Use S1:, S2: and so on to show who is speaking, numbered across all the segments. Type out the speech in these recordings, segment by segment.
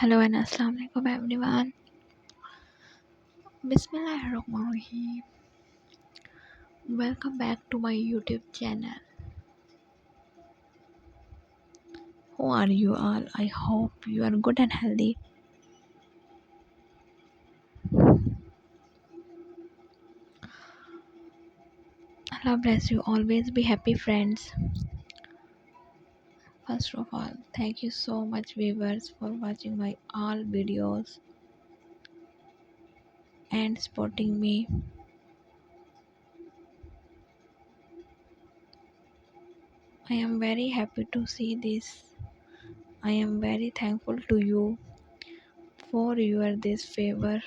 S1: Hello and Assalamualaikum everyone. Bismillahirrahmanirrahim. Welcome back to my YouTube channel. How are you all? I hope you are good and healthy. Allah bless you. Always be happy, friends. First of all, thank you so much, viewers, for watching my all videos and supporting me. I am very happy to see this. I am very thankful to you for your this favor.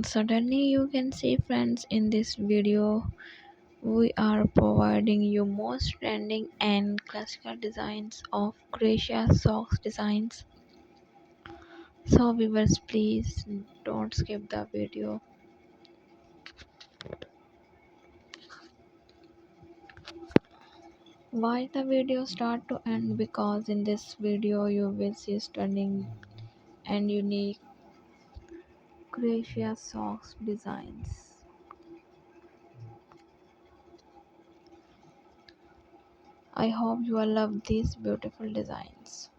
S1: Suddenly you can see, friends, in this video we are providing you most trending and classical designs of Crochet socks designs. So viewers, please don't skip the video. Watch the video start to end, because in this video you will see stunning and unique Crochet socks designs. I hope you will love these beautiful designs.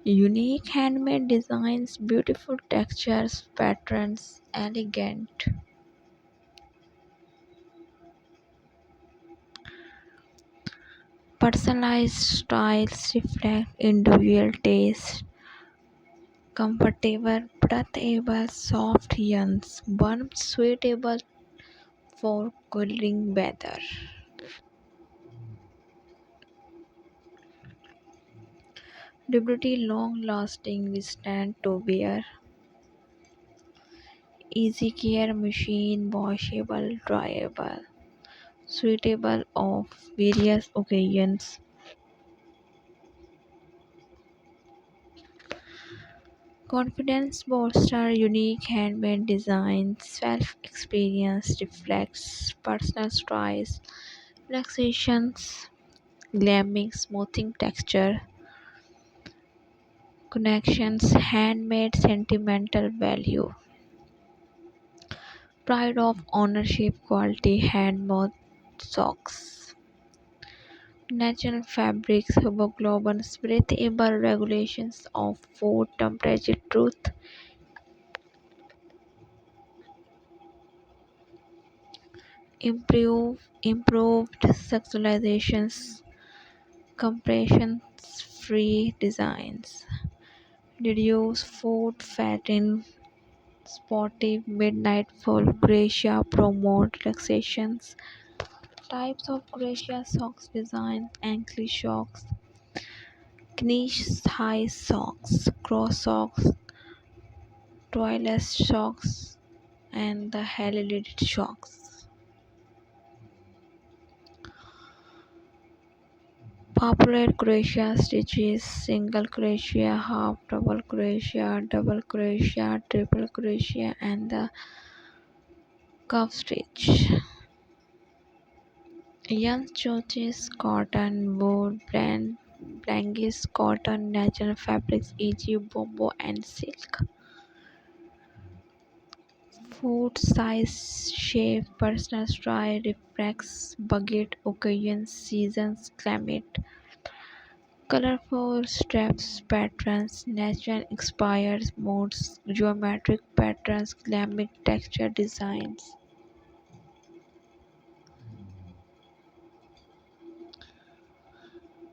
S1: Unique handmade designs, beautiful textures, patterns, elegant. Personalized styles reflect individual taste. Comfortable, breathable, soft yarns, one suitable for cooling weather. Durability, long lasting, withstand to wear. Easy care, machine washable, dryable. Suitable of various occasions. Confidence booster, unique handmade design, self-experience reflects personal styles, relaxations, glamming, smoothing texture, connections, handmade sentimental value, pride of ownership, quality, handmade socks, natural fabrics, hemoglobin, breathable regulations of food temperature, truth, improved sexualizations, compression-free designs, reduce food fat in sportive midnight full Gracia promote relaxations, types of Gracia socks designs, ankle socks, knee high socks, cross socks, toilet socks, and the helidated socks. Popular crochet stitches: single crochet, half double crochet, triple crochet, and the cuff stitch. Yarn choices: cotton, wool, blankets, cotton, natural fabrics, e.g. bamboo and silk. Food size, shape, personal style, reflects budget, occasions, seasons, climate. Colorful straps, patterns, natural inspired modes, geometric patterns, glamour texture designs.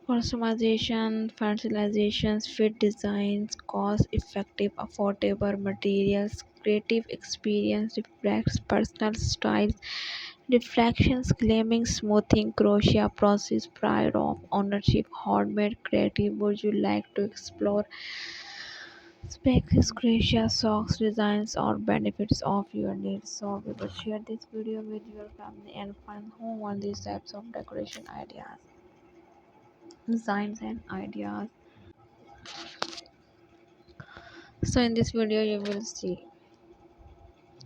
S1: Customization, fertilizations, fit designs, cost effective, affordable materials, creative experience reflects personal styles, reflections, claiming, smoothing, crochet process, pride of ownership, handmade, creative. Would you like to explore specs, crochet socks, designs, or benefits of your needs? So we will share this video with your family and find home on these types of decoration ideas, designs, and ideas. So in this video you will see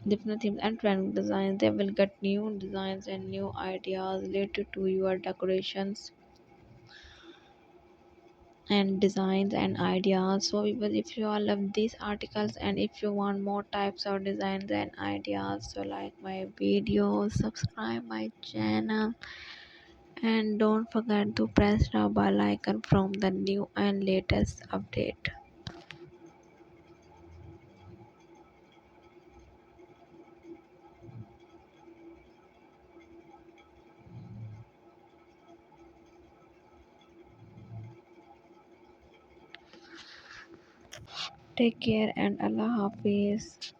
S1: different themes and trend designs. They will get new designs and new ideas related to your decorations and designs and ideas. So if you all love these articles and if you want more types of designs and ideas, so like my videos, subscribe my channel, and don't forget to press the bell icon from the new and latest update. Take care and Allah Hafiz.